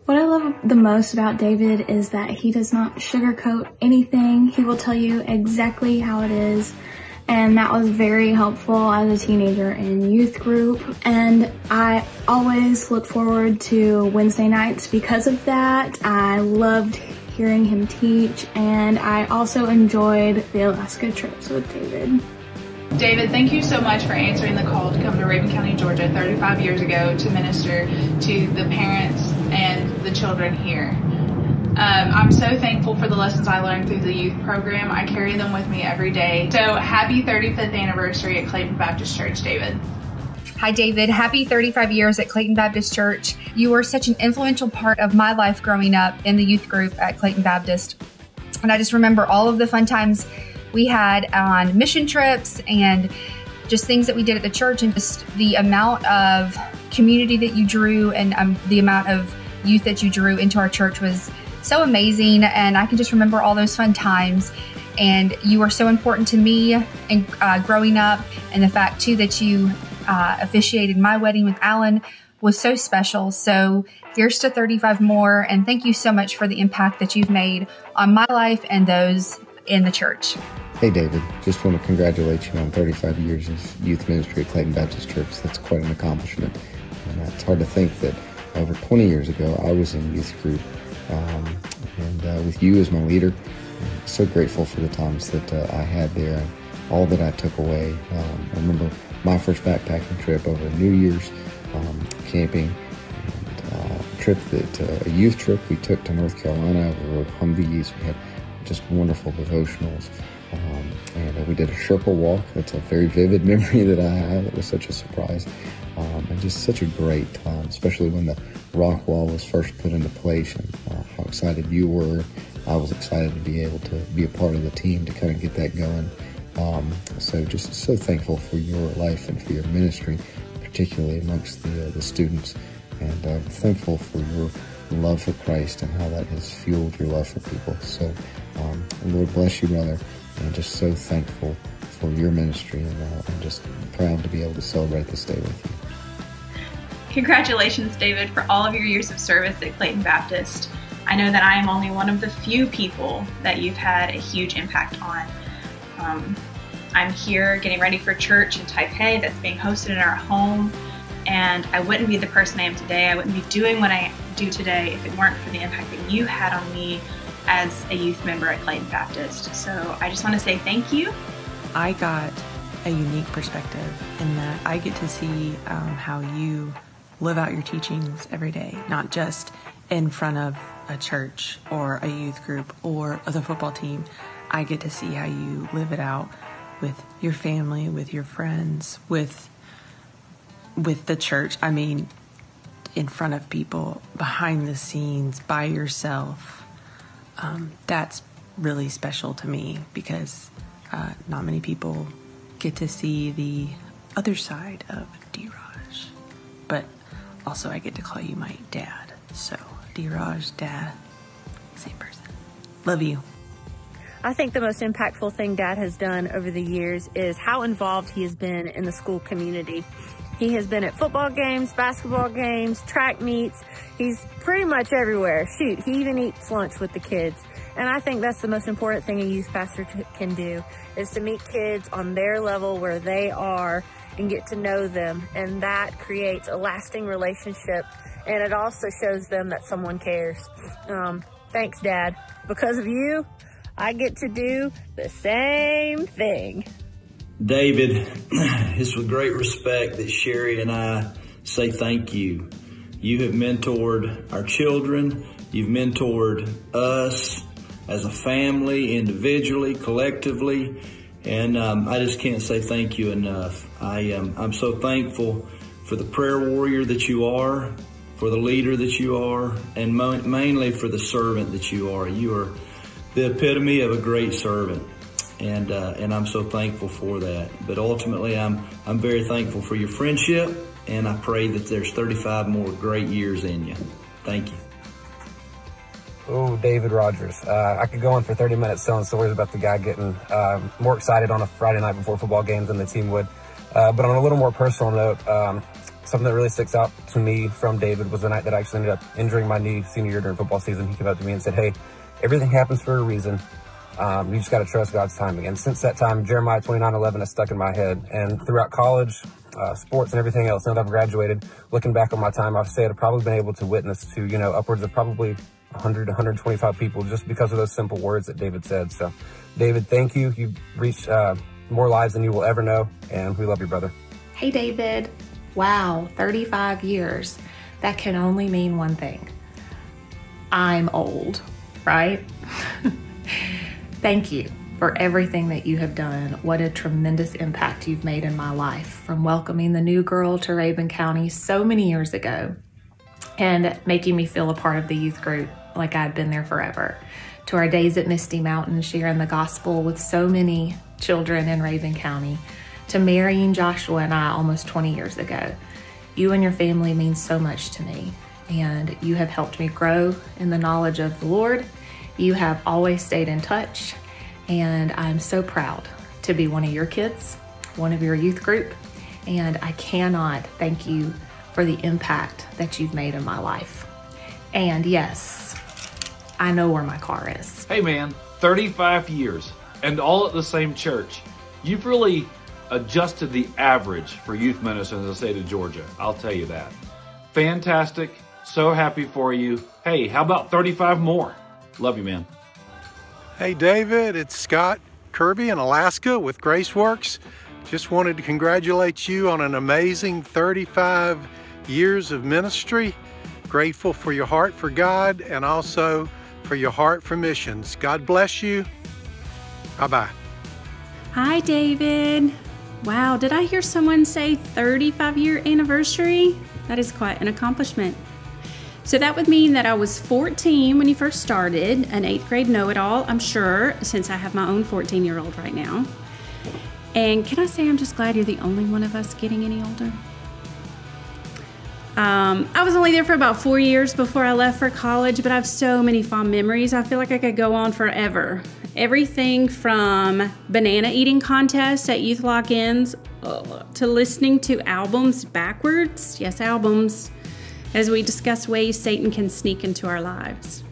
What I love the most about David is that he does not sugarcoat anything. He will tell you exactly how it is. And that was very helpful as a teenager in youth group. And I always look forward to Wednesday nights because of that. I loved hearing him teach, and I also enjoyed the Alaska trips with David. David, thank you so much for answering the call to come to Raven County, Georgia 35 years ago to minister to the parents and the children here. I'm so thankful for the lessons I learned through the youth program. I carry them with me every day. So happy 35th anniversary at Clayton Baptist Church, David. Hi, David. Happy 35 years at Clayton Baptist Church. You were such an influential part of my life growing up in the youth group at Clayton Baptist. And I just remember all of the fun times we had on mission trips and just things that we did at the church, and just the amount of community that you drew and the amount of youth that you drew into our church was so amazing. And I can just remember all those fun times. And you were so important to me and growing up, and the fact too that you officiated my wedding with Alan was so special. So here's to 35 more, and thank you so much for the impact that you've made on my life and those in the church. Hey David, just want to congratulate you on 35 years of youth ministry at Clayton Baptist Church. That's quite an accomplishment. And it's hard to think that over 20 years ago I was in youth group, and with you as my leader, I'm so grateful for the times that I had there and all that I took away. I remember my first backpacking trip over New Year's, camping, and a youth trip we took to North Carolina. We rode Humvees. We had just wonderful devotionals, and we did a Sherpa walk. That's a very vivid memory that I have. It was such a surprise, and just such a great time, especially when the rock wall was first put into place, and how excited you were. I was excited to be able to be a part of the team to kind of get that going. So just so thankful for your life and for your ministry, particularly amongst the students, and thankful for your love for Christ and how that has fueled your love for people. So Lord bless you, brother, and just so thankful for your ministry, and I'm just proud to be able to celebrate this day with you. Congratulations, David, for all of your years of service at Clayton Baptist. I know that I am only one of the few people that you've had a huge impact on. I'm here getting ready for church in Taipei that's being hosted in our home, and I wouldn't be the person I am today. I wouldn't be doing what I do today if it weren't for the impact that you had on me as a youth member at Clayton Baptist. So I just want to say thank you. I got a unique perspective in that I get to see how you live out your teachings every day, not just in front of a church or a youth group or the football team. I get to see how you live it out with your family, with your friends, with the church. I mean, in front of people, behind the scenes, by yourself. That's really special to me because not many people get to see the other side of D-Raj. But also I get to call you my dad. So D-Raj, dad, same person. Love you. I think the most impactful thing Dad has done over the years is how involved he has been in the school community. He has been at football games, basketball games, track meets. He's pretty much everywhere. Shoot, he even eats lunch with the kids. And I think that's the most important thing a youth pastor can do, is to meet kids on their level where they are and get to know them. And that creates a lasting relationship. And it also shows them that someone cares. Thanks, Dad. Because of you, I get to do the same thing. David, it's with great respect that Sherry and I say thank you. You have mentored our children. You've mentored us as a family, individually, collectively. And I just can't say thank you enough. I'm so thankful for the prayer warrior that you are, for the leader that you are, and mainly for the servant that you are. You are the epitome of a great servant, and I'm so thankful for that. But ultimately, I'm very thankful for your friendship, and I pray that there's 35 more great years in you. Thank you. Oh, David Rogers. I could go on for 30 minutes telling stories about the guy getting more excited on a Friday night before football games than the team would. But on a little more personal note, something that really sticks out to me from David was the night that I actually ended up injuring my knee senior year during football season. He came up to me and said, hey, everything happens for a reason. You just got to trust God's timing. And since that time, Jeremiah 29:11 has stuck in my head. And throughout college, sports and everything else, now that I've graduated, looking back on my time, I've said I've probably been able to witness to, upwards of probably 100, 125 people just because of those simple words that David said. So, David, thank you. You've reached more lives than you will ever know, and we love you, brother. Hey, David. Wow, 35 years. That can only mean one thing. I'm old, right? Thank you for everything that you have done. What a tremendous impact you've made in my life, from welcoming the new girl to Rabun County so many years ago and making me feel a part of the youth group like I'd been there forever, to our days at Misty Mountain sharing the gospel with so many children in Rabun County, to marrying Joshua and I almost 20 years ago. You and your family mean so much to me, and you have helped me grow in the knowledge of the Lord. You have always stayed in touch, and I'm so proud to be one of your kids, one of your youth group, and I cannot thank you for the impact that you've made in my life. And yes, I know where my car is. Hey man, 35 years and all at the same church. You've really adjusted the average for youth ministers in the state of Georgia. I'll tell you that. Fantastic. So happy for you. Hey, how about 35 more? Love you, man. Hey David, it's Scott Kirby in Alaska with GraceWorks. Just wanted to congratulate you on an amazing 35 years of ministry. Grateful for your heart for God and also for your heart for missions. God bless you. Bye-bye. Hi, David. Wow, did I hear someone say 35-year anniversary? That is quite an accomplishment. So that would mean that I was 14 when you first started, an 8th grade know-it-all, I'm sure, since I have my own 14-year-old right now. And can I say I'm just glad you're the only one of us getting any older? I was only there for about 4 years before I left for college, but I have so many fond memories. I feel like I could go on forever. Everything from banana eating contests at youth lock-ins to listening to albums backwards, yes, albums, as we discuss ways Satan can sneak into our lives.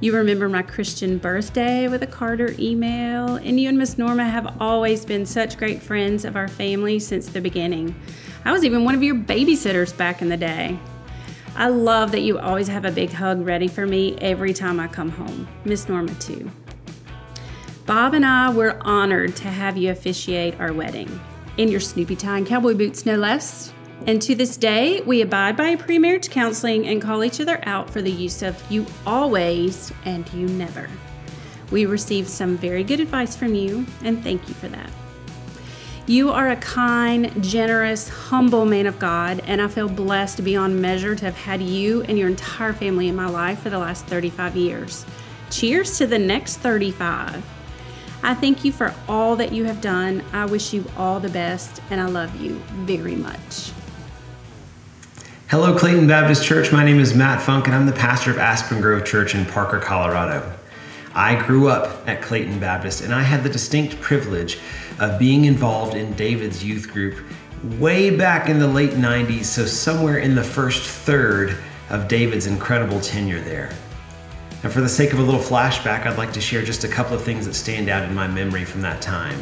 You remember my Christian birthday with a Carter email, and you and Miss Norma have always been such great friends of our family since the beginning. I was even one of your babysitters back in the day. I love that you always have a big hug ready for me every time I come home. Miss Norma too. Bob and I were honored to have you officiate our wedding, in your Snoopy tie and cowboy boots no less. And to this day, we abide by pre-marriage counseling and call each other out for the use of you always and you never. We received some very good advice from you, and thank you for that. You are a kind, generous, humble man of God, and I feel blessed beyond measure to have had you and your entire family in my life for the last 35 years. Cheers to the next 35. I thank you for all that you have done. I wish you all the best, and I love you very much. Hello, Clayton Baptist Church. My name is Matt Funk, and I'm the pastor of Aspen Grove Church in Parker, Colorado. I grew up at Clayton Baptist, and I had the distinct privilege of being involved in David's youth group way back in the late 90s, so somewhere in the first third of David's incredible tenure there. And for the sake of a little flashback, I'd like to share just a couple of things that stand out in my memory from that time.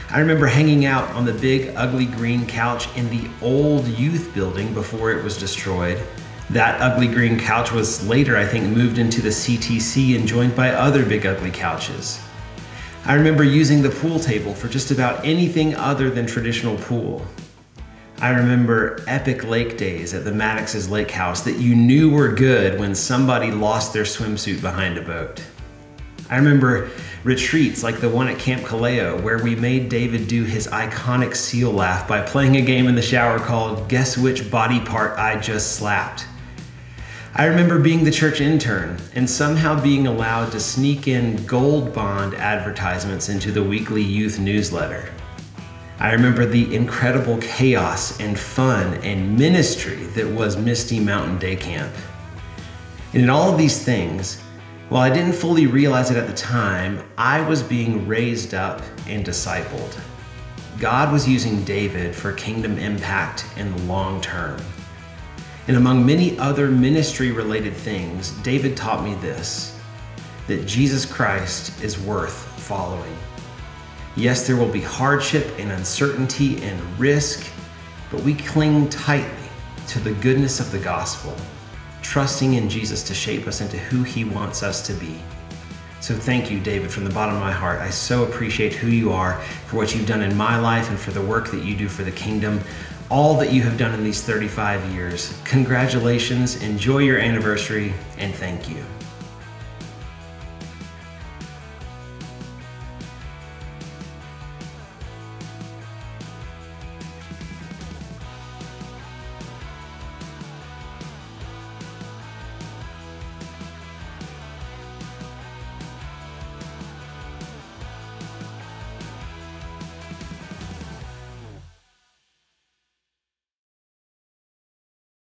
I remember hanging out on the big, ugly green couch in the old youth building before it was destroyed. That ugly green couch was later, I think, moved into the CTC and joined by other big, ugly couches. I remember using the pool table for just about anything other than traditional pool. I remember epic lake days at the Maddox's Lake House that you knew were good when somebody lost their swimsuit behind a boat. I remember retreats like the one at Camp Kaleo where we made David do his iconic seal laugh by playing a game in the shower called Guess Which Body Part I Just Slapped. I remember being the church intern and somehow being allowed to sneak in gold bond advertisements into the weekly youth newsletter. I remember the incredible chaos and fun and ministry that was Misty Mountain Day Camp. And in all of these things, while I didn't fully realize it at the time, I was being raised up and discipled. God was using David for kingdom impact in the long term. And among many other ministry-related things, David taught me this, that Jesus Christ is worth following. Yes, there will be hardship and uncertainty and risk, but we cling tightly to the goodness of the gospel, trusting in Jesus to shape us into who he wants us to be. So thank you, David, from the bottom of my heart. I so appreciate who you are, for what you've done in my life and for the work that you do for the kingdom, all that you have done in these 35 years. Congratulations, enjoy your anniversary, and thank you.